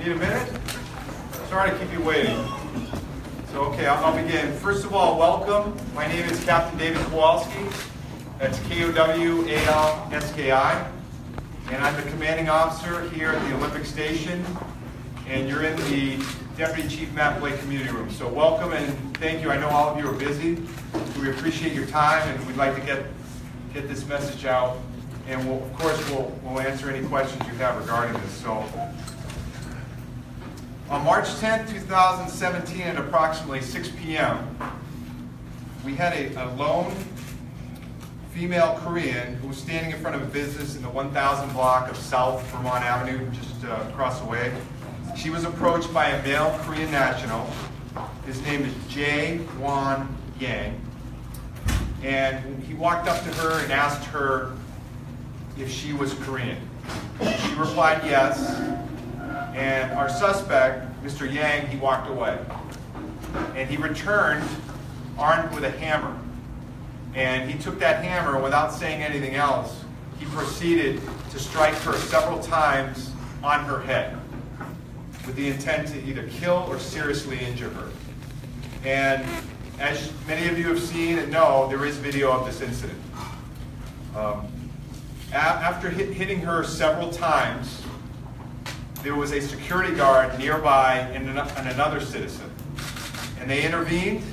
Need a minute? Sorry to keep you waiting. So, okay, I'll begin. First of all, welcome. My name is Captain David Kowalski. That's Kowalski. And I'm the commanding officer here at the Olympic Station. And you're in the Deputy Chief Matt Blake community room. So welcome and thank you. I know all of you are busy. So we appreciate your time and we'd like to get this message out. And of course, we'll answer any questions you have regarding this. So, on March 10, 2017 at approximately 6 p.m., we had a lone female Korean who was standing in front of a business in the 1000 block of South Vermont Avenue, just across the way. She was approached by a male Korean national. His name is Jae-won Yang. And he walked up to her and asked her if she was Korean. She replied yes. And our suspect, Mr. Yang, he walked away. And he returned armed with a hammer. And he took that hammer without saying anything else. He proceeded to strike her several times on her head with the intent to either kill or seriously injure her. And as many of you have seen and know, there is video of this incident. After hitting her several times, there was a security guard nearby and another citizen. And they intervened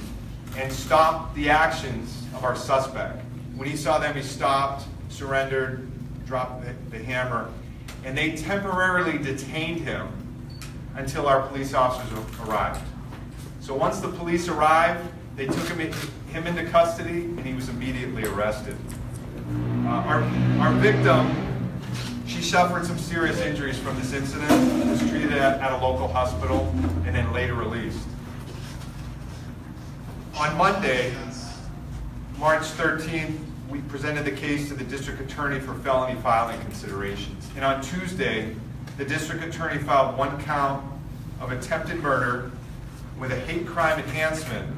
and stopped the actions of our suspect. When he saw them, he stopped, surrendered, dropped the hammer, and they temporarily detained him until our police officers arrived. So once the police arrived, they took him into custody and he was immediately arrested. Our victim, she suffered some serious injuries from this incident, was treated at a local hospital, and then later released. On Monday, March 13th, we presented the case to the district attorney for felony filing considerations. And on Tuesday, the district attorney filed one count of attempted murder with a hate crime enhancement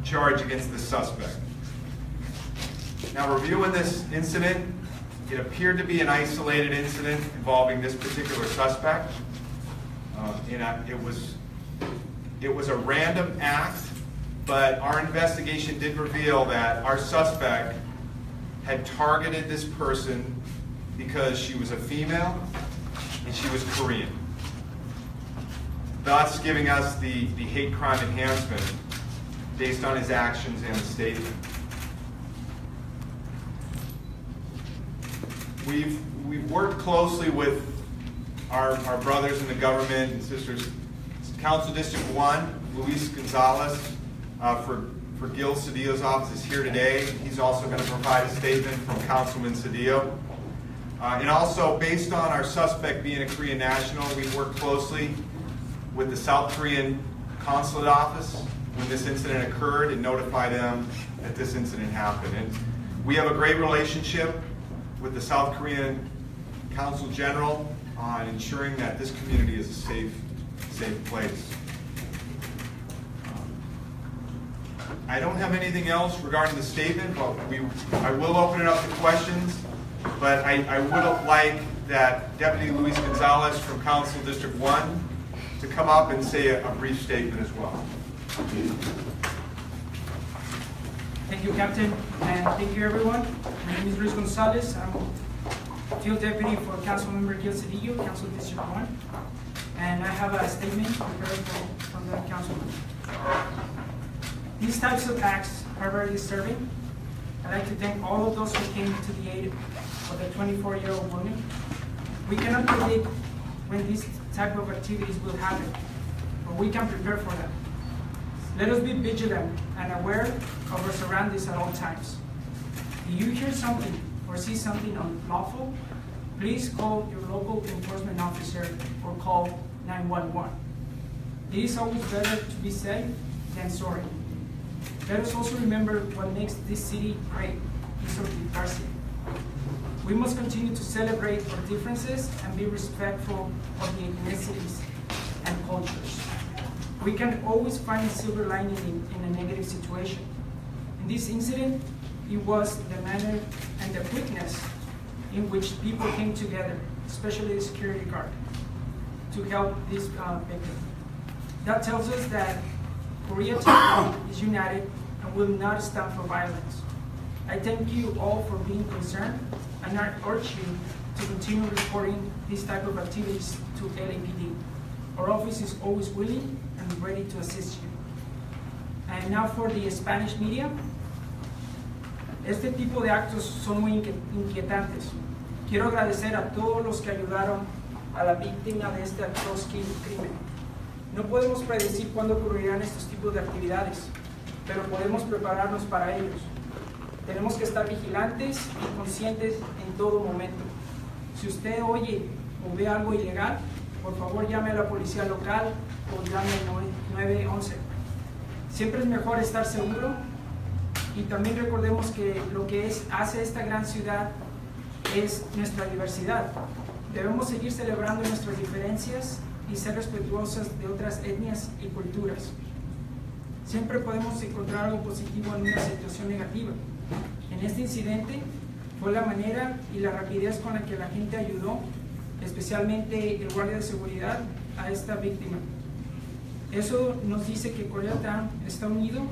charge against the suspect. Now, reviewing this incident, it appeared to be an isolated incident involving this particular suspect. It was a random act, but our investigation did reveal that our suspect had targeted this person because she was a female and she was Korean, thus giving us the hate crime enhancement based on his actions and the statement. We've worked closely with our brothers in the government and sisters. Council District 1, Luis Gonzalez for Gil Cedillo's office is here today. He's also going to provide a statement from Councilman Cedillo. And also, based on our suspect being a Korean national, we've worked closely with the South Korean consulate office when this incident occurred and notified them that this incident happened. And we have a great relationship with the South Korean Consul General on ensuring that this community is a safe place. I don't have anything else regarding the statement, but I will open it up to questions. But I would like that Deputy Luis Gonzalez from Council District 1 to come up and say a brief statement as well. Thank you, Captain, and thank you, everyone. My name is Luis Gonzalez. I'm Field Deputy for Councilmember Gil Cedillo, Council District 1. And I have a statement prepared from the councilman. These types of acts are very disturbing. I'd like to thank all of those who came to the aid of the 24-year-old woman. We cannot predict when these type of activities will happen, but we can prepare for them. Let us be vigilant and aware of our surroundings at all times. If you hear something or see something unlawful, please call your local enforcement officer or call 911. It is always better to be safe than sorry. Let us also remember what makes this city great, is our diversity. We must continue to celebrate our differences and be respectful of the ethnicities and cultures. We can always find a silver lining in a negative situation. In this incident, it was the manner and the quickness in which people came together, especially the security guard, to to help this victim. That tells us that Korea today is united and will not stand for violence. I thank you all for being concerned, and I urge you to continue reporting these type of activities to LAPD. Our office is always willing and ready to assist you. And now for the Spanish media. Este tipo de actos son muy inquietantes. Quiero agradecer a todos los que ayudaron a la víctima de este atroz crimen. No podemos predecir cuándo ocurrirán estos tipos de actividades, pero podemos prepararnos para ellos. Tenemos que estar vigilantes y conscientes en todo momento. Si usted oye o ve algo ilegal, por favor llame a la policía local o llame al 911. Siempre es mejor estar seguro, y también recordemos que lo que hace esta gran ciudad es nuestra diversidad. Debemos seguir celebrando nuestras diferencias y ser respetuosas de otras etnias y culturas. Siempre podemos encontrar algo positivo en una situación negativa. En este incidente fue la manera y la rapidez con la que la gente ayudó, especialmente el guardia de seguridad, a esta víctima. Eso nos dice que Koreatown está unido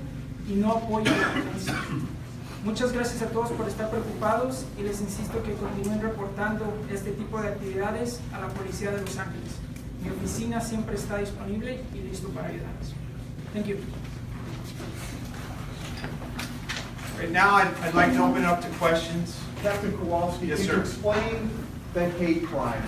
y no apoya la violencia. Muchas gracias a todos por estar preocupados y les insisto que continúen reportando este tipo de actividades a la Policía de Los Ángeles. Mi oficina siempre está disponible y listo para ayudarles. Thank you. Right now, I'd like to open it up to questions. Captain Kowalski, Yes, can sir. you explain the hate crime?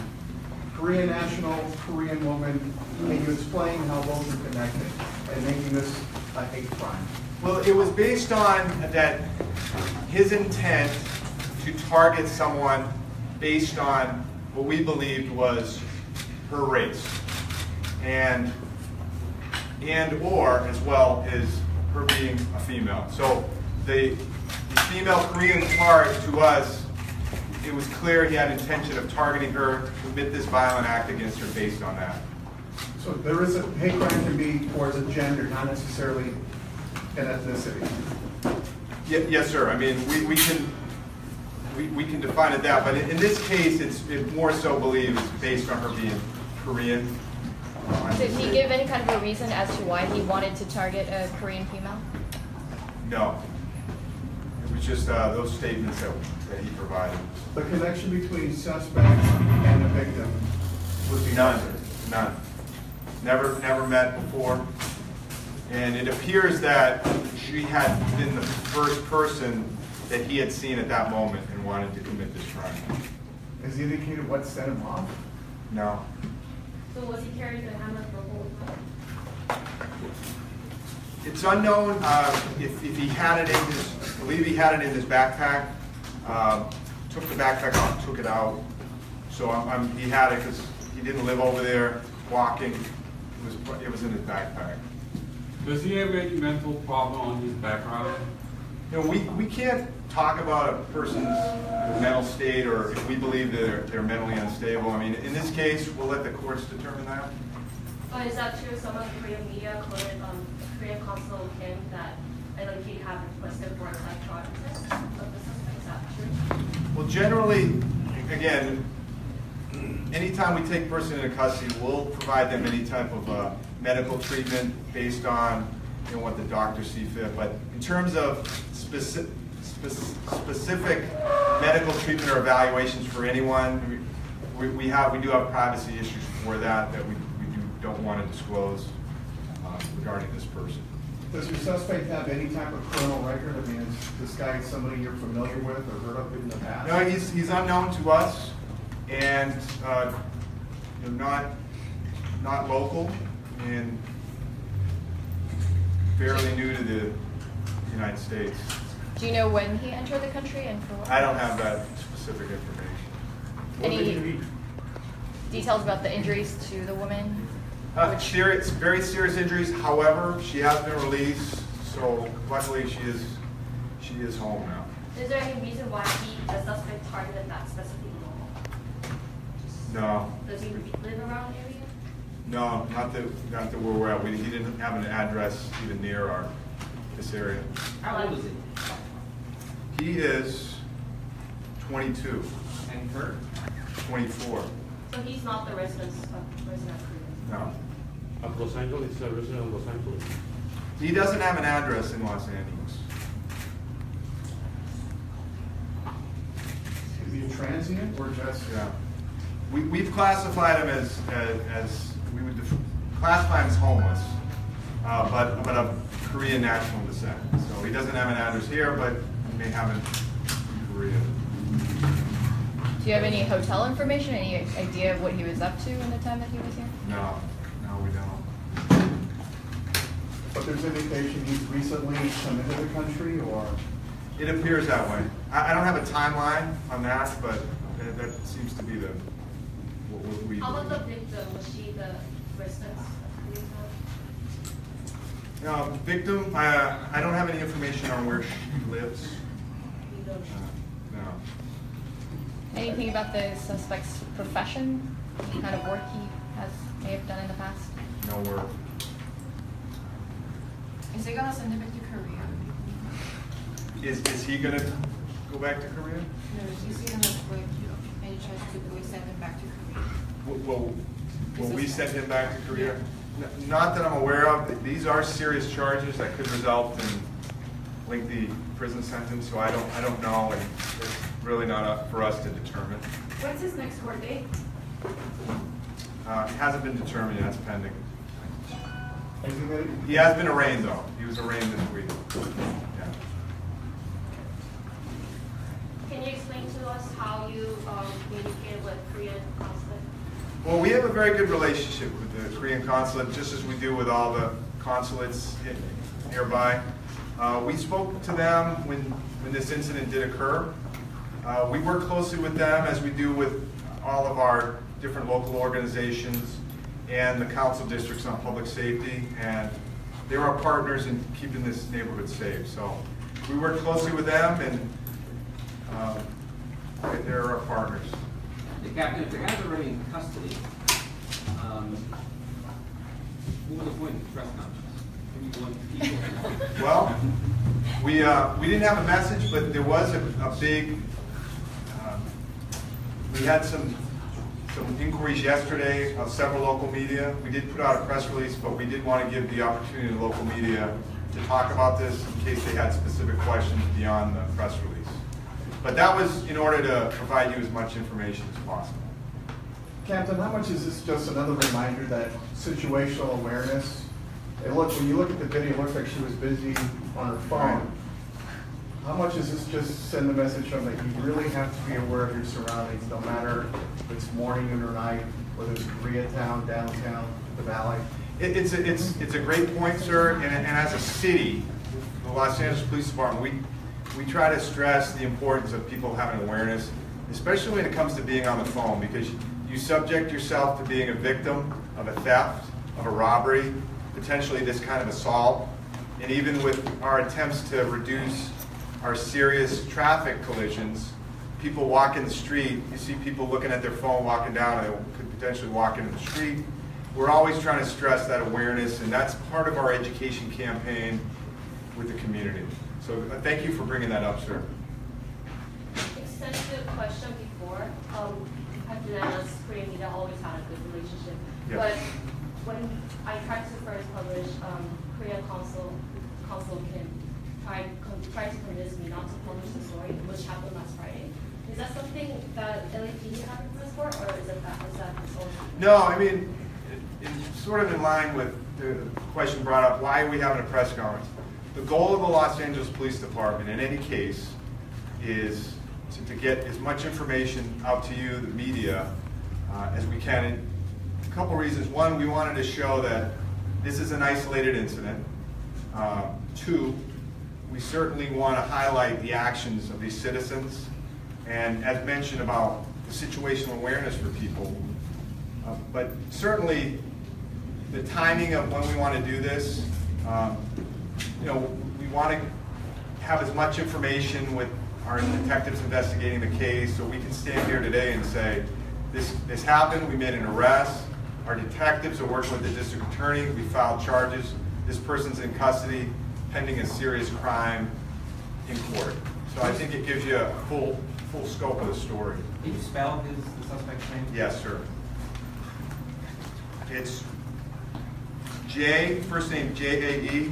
Korean national, Korean woman, can you explain how those are connected and making this a hate crime? Well, it was based on that his intent to target someone based on what we believed was her race, and or as well as her being a female. So the female Korean part, to us, it was clear he had intention of targeting her to commit this violent act against her based on that. So there is a hate crime can be towards a gender, not necessarily an ethnicity. Yes, sir. I mean, we can define it that, but in this case, it more so believed it's based on her being Korean. Did he give any kind of a reason as to why he wanted to target a Korean female? No. It was just those statements that he provided. The connection between suspect and the victim would be None. None. Never met before. And it appears that she had been the first person that he had seen at that moment and wanted to commit this crime. Has he indicated what set him off? No. So was he carrying the hammer for a whole time? It's unknown if he had it in his, I believe he had it in his backpack. Took the backpack off, took it out. So he had it because he didn't live over there walking. It was in his backpack. Does he have any mental problem on his background? You know, we can't talk about a person's mental state or if we believe they're mentally unstable. I mean, in this case, we'll let the courts determine that. But is that true? Some of the Korean media quoted Korean Consul Kim that LAPD have requested for electronics of the suspect. Is that true? Well, generally, again, anytime we take a person into custody, we'll provide them any type of medical treatment based on what the doctors see fit. But in terms of specific medical treatment or evaluations for anyone, we do have privacy issues for that we don't want to disclose regarding this person. Does your suspect have any type of criminal record? I mean, is this guy somebody you're familiar with or heard of in the past? No, he's unknown to us, and not local, and fairly new to the United States. Do you know when he entered the country and for what? I don't have that specific information. Any details about the injuries to the woman? Serious, very serious injuries. However, she has been released, so luckily she is home now. Is there any reason why the suspect targeted that specific woman? No, Does he live around the area? no, not that where we're at. He didn't have an address even near this area. How old is he? He is 22. And her? 24. So he's not the resident of Korea. Los Angeles, he's a resident of Los Angeles. He doesn't have an address in Los Angeles. Is he a transient or just? Yeah. We've classified him as we would classify him as homeless, but of Korean national descent. So he doesn't have an address here, but he may have it in Korea. Do you have any hotel information, any idea of what he was up to in the time that he was here? No, we don't. But there's indication he's recently come into the country, or? It appears that way. I don't have a timeline on that, but that seems to be what we. How about the victim? Was she the resident of Koreatown? No, victim, I don't have any information on where she lives. You don't know. No. Anything about the suspect's profession? Any kind of work he may have done in the past? No word. Is he gonna send him back to Korea? Is he gonna go back to Korea? No, is he gonna break any chance to go send him back to Korea? Will we send him back to Korea? Not that I'm aware of. These are serious charges that could result in lengthy prison sentence, so I don't know, and it's really not up for us to determine. What's his next court date? It hasn't been determined yet, it's pending. Is he gonna- He has been arraigned though. He was arraigned this week. Yeah. Can you explain to us how you communicated with Korean consulate? Well, we have a very good relationship with the Korean consulate, just as we do with all the consulates nearby. We spoke to them when this incident did occur. We work closely with them as we do with all of our different local organizations and the council districts on public safety, and they're our partners in keeping this neighborhood safe. So we work closely with them, and they're our partners. The captain, if the guy's already in custody, what was the point of the press conference? Well, we didn't have a message, but there was a big, we had some inquiries yesterday of several local media. We did put out a press release, but we did want to give the opportunity to local media to talk about this in case they had specific questions beyond the press release. But that was in order to provide you as much information as possible. Captain, how much is this just another reminder that situational awareness? And look, when you look at the video, it looks like she was busy on her phone. How much is this just send the message from that you really have to be aware of your surroundings, no matter if it's morning or night, whether it's Koreatown, downtown, the valley? It's a great point, sir. And as a city, the Los Angeles Police Department, we try to stress the importance of people having awareness, especially when it comes to being on the phone, because you subject yourself to being a victim of a theft, of a robbery, potentially this kind of assault. And even with our attempts to reduce our serious traffic collisions, people walk in the street, you see people looking at their phone walking down, and they could potentially walk into the street. We're always trying to stress that awareness, and that's part of our education campaign with the community. So thank you for bringing that up, sir. Extensive question before. Captain Korean media always had a good relationship. Yeah. But when I tried to first publish, Korean consul Kim tried to convince me not to publish the story, which happened last Friday. Is that something that LAPD had request for, or is that its own? No, I mean, it's sort of in line with the question brought up, why are we having a press conference? The goal of the Los Angeles Police Department in any case is to get as much information out to you, the media, as we can. And a couple reasons. One, we wanted to show that this is an isolated incident. Two, we certainly want to highlight the actions of these citizens, and as mentioned about the situational awareness for people. But certainly, the timing of when we want to do this, we want to have as much information with our detectives investigating the case, so we can stand here today and say, this happened, we made an arrest, our detectives are working with the district attorney, we filed charges, this person's in custody, pending a serious crime in court. So I think it gives you a full scope of the story. Can you spell the suspect's name? Yes, sir. It's J, first name J-A-E,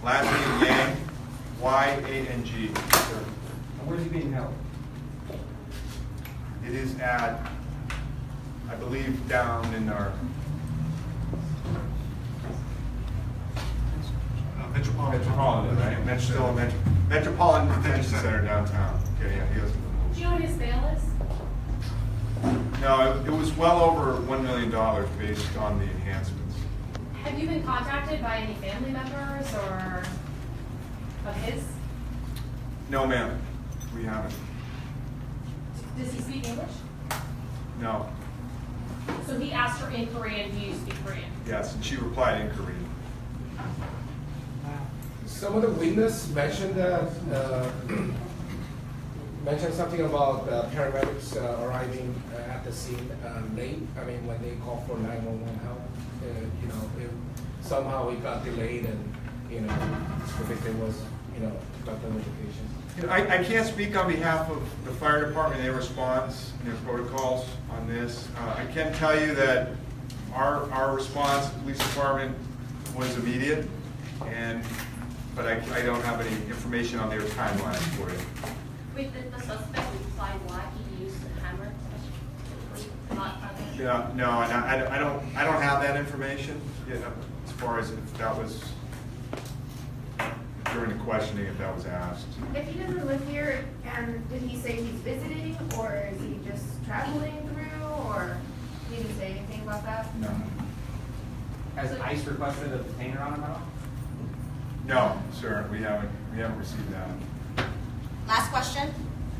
last name Yang, Y-A-N-G. And where's he being held? It is at, I believe, down in our Metropolitan, right? Still a Metropolitan Detention Center downtown. Okay, yeah, he hasn't been moved. Do you know what his bail is? No, it was well over $1 million based on the enhancements. Have you been contacted by any family members or of his? No, ma'am, we haven't. Does he speak English? No, So he asked her in Korean, do you speak Korean? yes, and she replied in Korean. Some of the witnesses mentioned that, mentioned something about paramedics arriving at the scene late. I mean, when they called for 911 help, you know, somehow it got delayed and, you know, the victim was, you know, got the notification. You know, I can't speak on behalf of the fire department, their response, and their protocols on this. I can tell you that our response, the police department, was immediate, but I don't have any information on their timeline for it. Wait, did the suspect reply why he used the hammer? Not Yeah, no, and I don't have that information, you know, as far as if that was during the questioning, if that was asked. If he doesn't live here, and did he say he's visiting, or is he just traveling through, or he didn't say anything about that? No. Has ICE requested a detainer on him at all? No, sir, we haven't received that. Last question.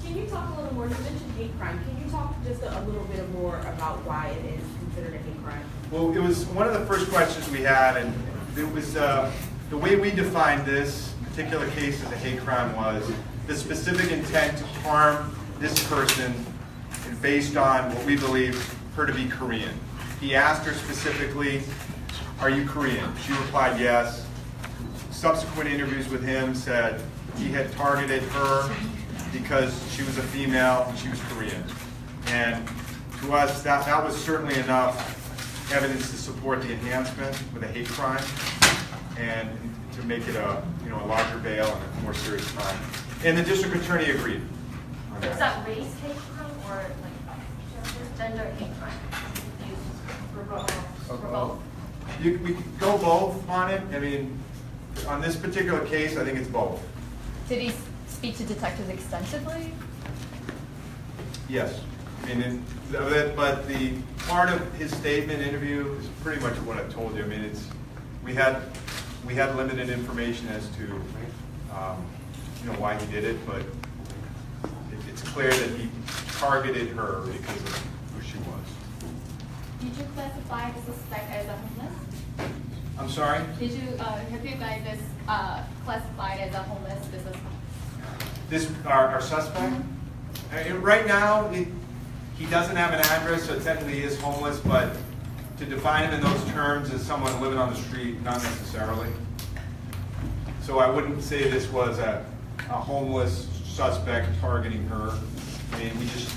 Can you talk a little more? You mentioned hate crime. Can you talk just a little bit more about why it is considered a hate crime? Well, it was one of the first questions we had, and it was the way we defined this particular case as a hate crime was the specific intent to harm this person is based on what we believe her to be Korean. He asked her specifically, "Are you Korean?" She replied, "Yes." Subsequent interviews with him said he had targeted her because she was a female and she was Korean. And to us, that was certainly enough evidence to support the enhancement with a hate crime and to make it a larger bail and a more serious crime. And the district attorney agreed on Is that. that race hate crime or like gender hate crime? For both? We could go both on it. I mean, on this particular case, I think it's both. Did he speak to detectives extensively? Yes. I mean, but the part of his statement interview is pretty much what I told you. I mean, we had limited information as to why he did it, but it's clear that he targeted her because of who she was. Did you classify the suspect as a homeless? I'm sorry? Did you have you guys classified as a homeless business? Our suspect? Right now, he doesn't have an address, so technically he is homeless, but to define him in those terms as someone living on the street, not necessarily. So I wouldn't say this was a homeless suspect targeting her. I mean, we just,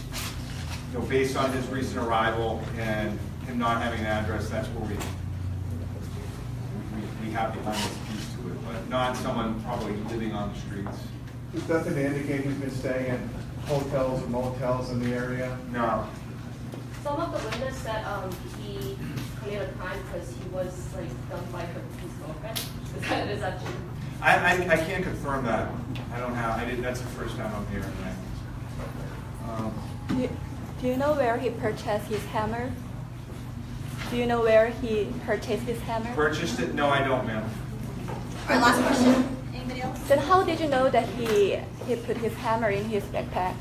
based on his recent arrival and him not having an address, that's where we have the homeless piece to it, but not someone probably living on the streets. There's nothing to indicate he's been staying at hotels or motels in the area? No. Some of the witnesses said he committed a crime because he was dumped by his girlfriend. Is that true? I can't confirm that. That's the first time I'm hearing that. Do you know where he purchased his hammer? Do you know where he purchased his hammer? Purchased it? No, I don't, ma'am. All right, last question. Anybody else? Then how did you know that he put his hammer in his backpack?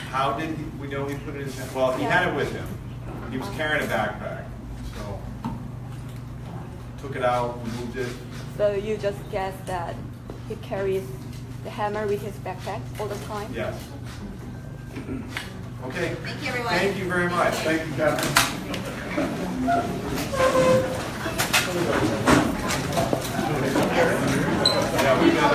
How did we know he put it in his backpack? Well, he had it with him. He was carrying a backpack, so took it out, moved it. So you just guess that he carries the hammer with his backpack all the time? Yes. Okay. Thank you, everyone. Thank you very much. Thank you, Captain. Yeah, we got